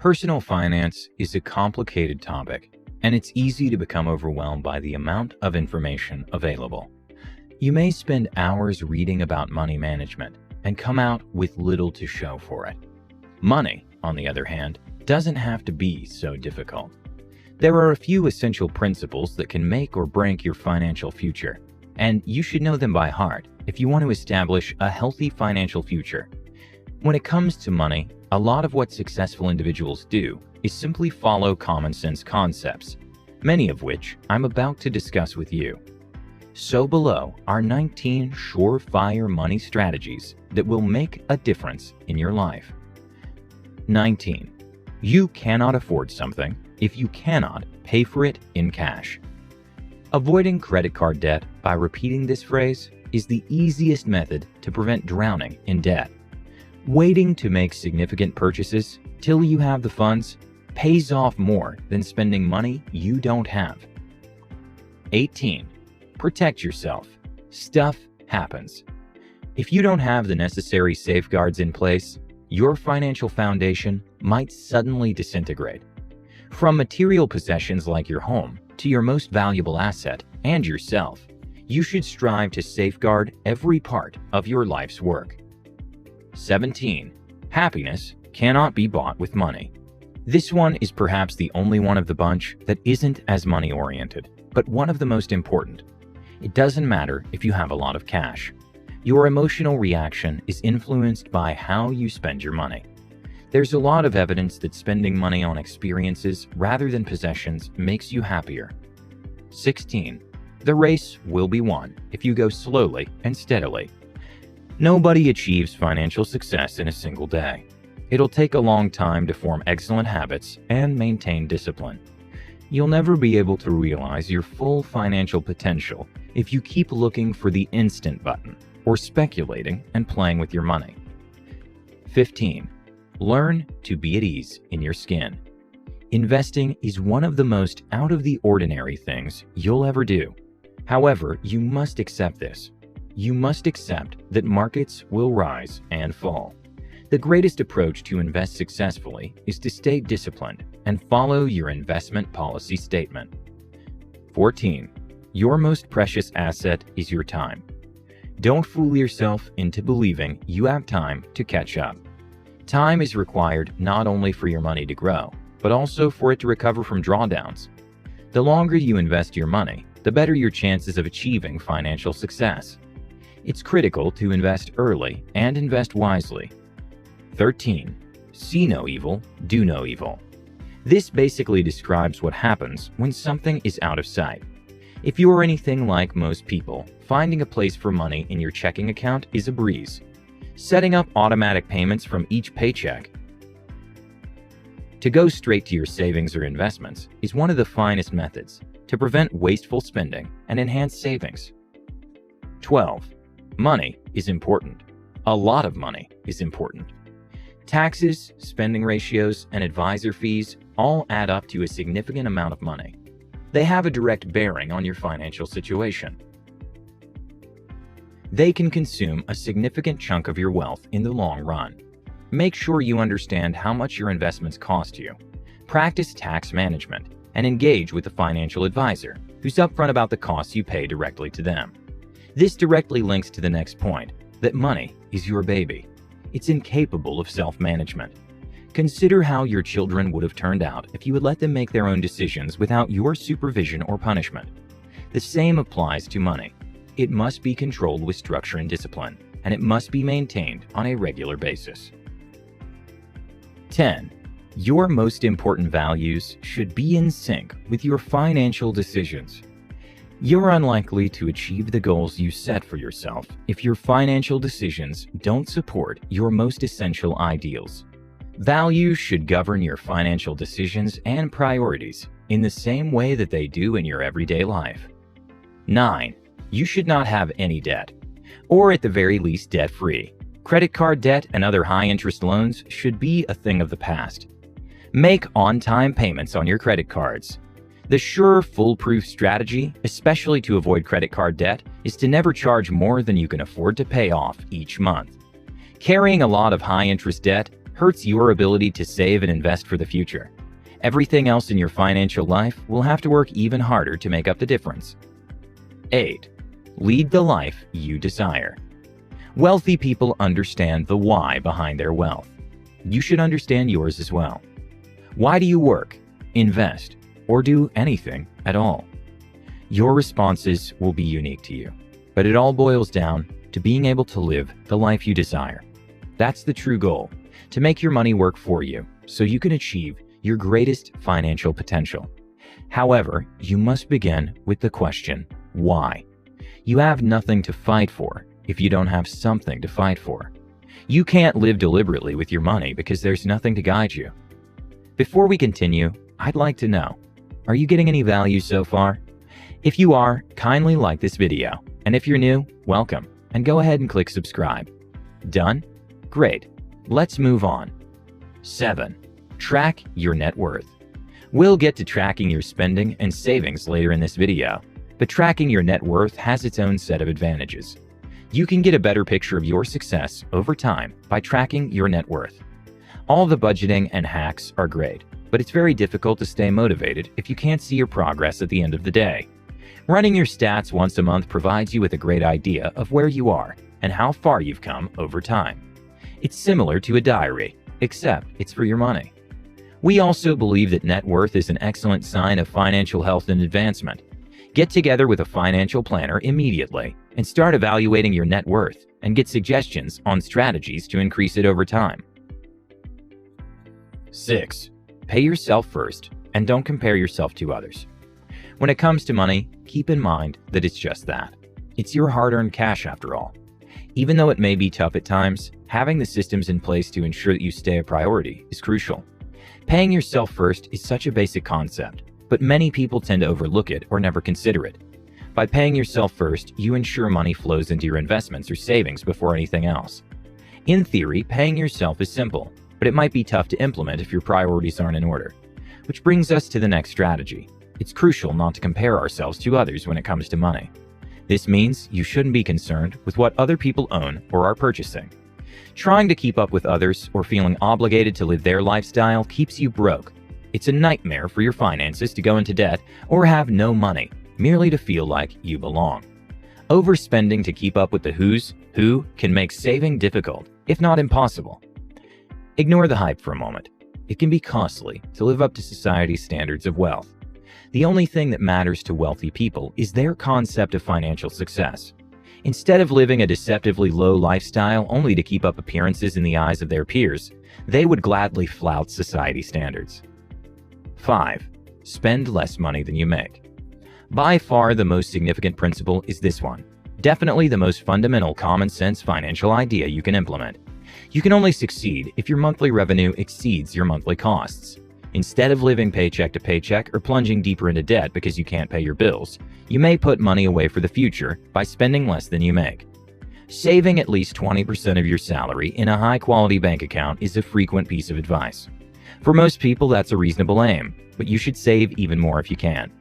Personal finance is a complicated topic, and it's easy to become overwhelmed by the amount of information available. You may spend hours reading about money management and come out with little to show for it. Money, on the other hand, doesn't have to be so difficult. There are a few essential principles that can make or break your financial future, and you should know them by heart if you want to establish a healthy financial future. When it comes to money, a lot of what successful individuals do is simply follow common sense concepts, many of which I'm about to discuss with you. So below are 19 surefire money strategies that will make a difference in your life. 19. You cannot afford something if you cannot pay for it in cash. Avoiding credit card debt by repeating this phrase is the easiest method to prevent drowning in debt. Waiting to make significant purchases till you have the funds pays off more than spending money you don't have. 18. Protect yourself. Stuff happens. If you don't have the necessary safeguards in place, your financial foundation might suddenly disintegrate. From material possessions like your home to your most valuable asset and yourself, you should strive to safeguard every part of your life's work. 17. Happiness cannot be bought with money. This one is perhaps the only one of the bunch that isn't as money-oriented, but one of the most important. It doesn't matter if you have a lot of cash. Your emotional reaction is influenced by how you spend your money. There's a lot of evidence that spending money on experiences rather than possessions makes you happier. 16. The race will be won if you go slowly and steadily. Nobody achieves financial success in a single day. It'll take a long time to form excellent habits and maintain discipline. You'll never be able to realize your full financial potential if you keep looking for the instant button or speculating and playing with your money. 15. Learn to be at ease in your skin. Investing is one of the most out of the ordinary things you'll ever do. However, you must accept this. You must accept that markets will rise and fall. The greatest approach to invest successfully is to stay disciplined and follow your investment policy statement. 14. Your most precious asset is your time. Don't fool yourself into believing you have time to catch up. Time is required not only for your money to grow, but also for it to recover from drawdowns. The longer you invest your money, the better your chances of achieving financial success. It's critical to invest early and invest wisely. 13. See no evil, do no evil. This basically describes what happens when something is out of sight. If you are anything like most people, finding a place for money in your checking account is a breeze. Setting up automatic payments from each paycheck to go straight to your savings or investments is one of the finest methods to prevent wasteful spending and enhance savings. 12. Money is important. A lot of money is important. Taxes, spending ratios, and advisor fees all add up to a significant amount of money. They have a direct bearing on your financial situation. They can consume a significant chunk of your wealth in the long run. Make sure you understand how much your investments cost you. Practice tax management and engage with a financial advisor who's upfront about the costs you pay directly to them. This directly links to the next point, that money is your baby. It's incapable of self-management. Consider how your children would have turned out if you had let them make their own decisions without your supervision or punishment. The same applies to money. It must be controlled with structure and discipline, and it must be maintained on a regular basis. 10. Your most important values should be in sync with your financial decisions. You're unlikely to achieve the goals you set for yourself if your financial decisions don't support your most essential ideals. Values should govern your financial decisions and priorities in the same way that they do in your everyday life. 9. You should not have any debt, or at the very least debt-free. Credit card debt and other high-interest loans should be a thing of the past. Make on-time payments on your credit cards. The sure, foolproof strategy, especially to avoid credit card debt, is to never charge more than you can afford to pay off each month. Carrying a lot of high-interest debt hurts your ability to save and invest for the future. Everything else in your financial life will have to work even harder to make up the difference. 8. Lead the life you desire. Wealthy people understand the why behind their wealth. You should understand yours as well. Why do you work, invest, or do anything at all? Your responses will be unique to you, but it all boils down to being able to live the life you desire. That's the true goal, to make your money work for you so you can achieve your greatest financial potential. However, you must begin with the question, why? You have nothing to fight for if you don't have something to fight for. You can't live deliberately with your money because there's nothing to guide you. Before we continue, I'd like to know, are you getting any value so far? If you are, kindly like this video, and if you're new, welcome, and go ahead and click subscribe. Done? Great. Let's move on. 7. Track your net worth. We'll get to tracking your spending and savings later in this video, but tracking your net worth has its own set of advantages. You can get a better picture of your success over time by tracking your net worth. All the budgeting and hacks are great, but it's very difficult to stay motivated if you can't see your progress at the end of the day. Running your stats once a month provides you with a great idea of where you are and how far you've come over time. It's similar to a diary, except it's for your money. We also believe that net worth is an excellent sign of financial health and advancement. Get together with a financial planner immediately and start evaluating your net worth and get suggestions on strategies to increase it over time. 6. Pay yourself first and don't compare yourself to others. When it comes to money, keep in mind that it's just that. It's your hard-earned cash after all. Even though it may be tough at times, having the systems in place to ensure that you stay a priority is crucial. Paying yourself first is such a basic concept, but many people tend to overlook it or never consider it. By paying yourself first, you ensure money flows into your investments or savings before anything else. In theory, paying yourself is simple, but it might be tough to implement if your priorities aren't in order. Which brings us to the next strategy. It's crucial not to compare ourselves to others when it comes to money. This means you shouldn't be concerned with what other people own or are purchasing. Trying to keep up with others or feeling obligated to live their lifestyle keeps you broke. It's a nightmare for your finances to go into debt or have no money, merely to feel like you belong. Overspending to keep up with the who's who can make saving difficult, if not impossible. Ignore the hype for a moment. It can be costly to live up to society's standards of wealth. The only thing that matters to wealthy people is their concept of financial success. Instead of living a deceptively low lifestyle only to keep up appearances in the eyes of their peers, they would gladly flout society standards. 5. Spend less money than you make. By far the most significant principle is this one. Definitely the most fundamental common sense financial idea you can implement. You can only succeed if your monthly revenue exceeds your monthly costs. Instead of living paycheck to paycheck or plunging deeper into debt because you can't pay your bills, you may put money away for the future by spending less than you make. Saving at least 20% of your salary in a high-quality bank account is a frequent piece of advice. For most people, that's a reasonable aim, but you should save even more if you can.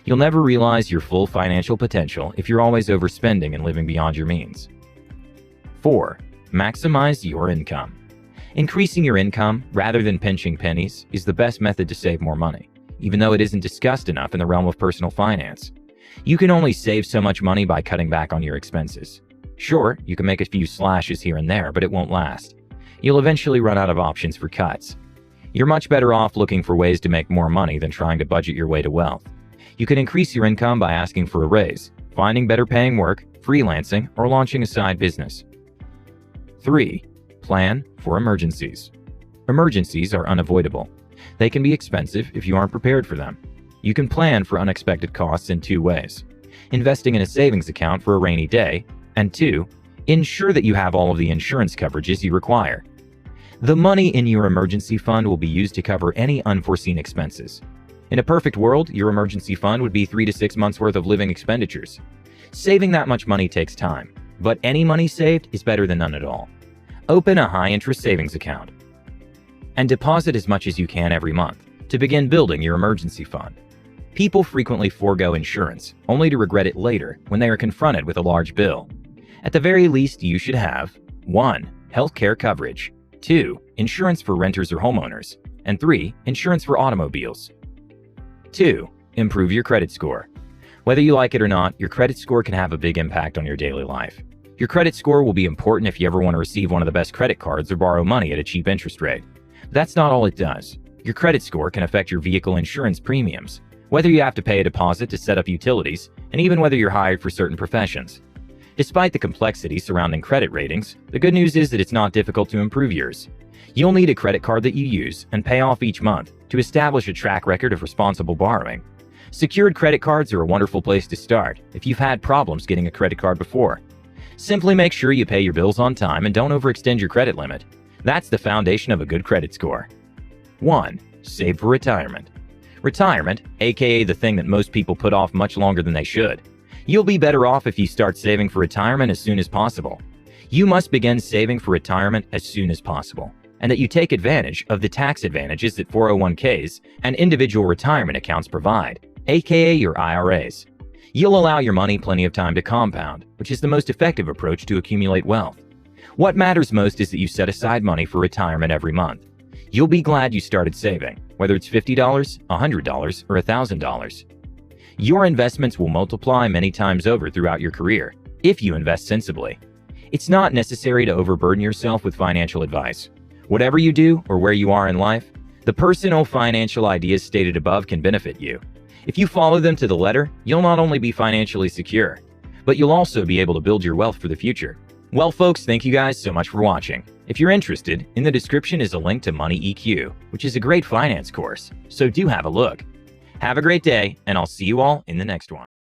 You'll never realize your full financial potential if you're always overspending and living beyond your means. 4. Maximize your income. Increasing your income, rather than pinching pennies, is the best method to save more money, even though it isn't discussed enough in the realm of personal finance. You can only save so much money by cutting back on your expenses. Sure, you can make a few slashes here and there, but it won't last. You'll eventually run out of options for cuts. You're much better off looking for ways to make more money than trying to budget your way to wealth. You can increase your income by asking for a raise, finding better paying work, freelancing, or launching a side business. 3. Plan for emergencies. Emergencies are unavoidable. They can be expensive if you aren't prepared for them. You can plan for unexpected costs in 2 ways. Investing in a savings account for a rainy day, and 2, ensure that you have all of the insurance coverages you require. The money in your emergency fund will be used to cover any unforeseen expenses. In a perfect world, your emergency fund would be 3 to 6 months worth of living expenditures. Saving that much money takes time, but any money saved is better than none at all. Open a high-interest savings account and deposit as much as you can every month to begin building your emergency fund. People frequently forego insurance, only to regret it later when they are confronted with a large bill. At the very least, you should have 1. Healthcare coverage. 2. Insurance for renters or homeowners. And 3. Insurance for automobiles. 2. Improve your credit score. Whether you like it or not, your credit score can have a big impact on your daily life. Your credit score will be important if you ever want to receive one of the best credit cards or borrow money at a cheap interest rate. But that's not all it does. Your credit score can affect your vehicle insurance premiums, whether you have to pay a deposit to set up utilities, and even whether you're hired for certain professions. Despite the complexity surrounding credit ratings, the good news is that it's not difficult to improve yours. You'll need a credit card that you use and pay off each month to establish a track record of responsible borrowing. Secured credit cards are a wonderful place to start if you've had problems getting a credit card before. Simply make sure you pay your bills on time and don't overextend your credit limit. That's the foundation of a good credit score. 1. Save for retirement. Retirement, aka the thing that most people put off much longer than they should. You'll be better off if you start saving for retirement as soon as possible. You must begin saving for retirement as soon as possible, and that you take advantage of the tax advantages that 401ks and individual retirement accounts provide, aka your IRAs. You'll allow your money plenty of time to compound, which is the most effective approach to accumulate wealth. What matters most is that you set aside money for retirement every month. You'll be glad you started saving, whether it's $50, $100, or $1,000. Your investments will multiply many times over throughout your career if you invest sensibly. It's not necessary to overburden yourself with financial advice. Whatever you do or where you are in life, the personal financial ideas stated above can benefit you. If you follow them to the letter, you'll not only be financially secure, but you'll also be able to build your wealth for the future. Well, folks, thank you guys so much for watching. If you're interested, in the description is a link to Money EQ, which is a great finance course, so do have a look. Have a great day, and I'll see you all in the next one.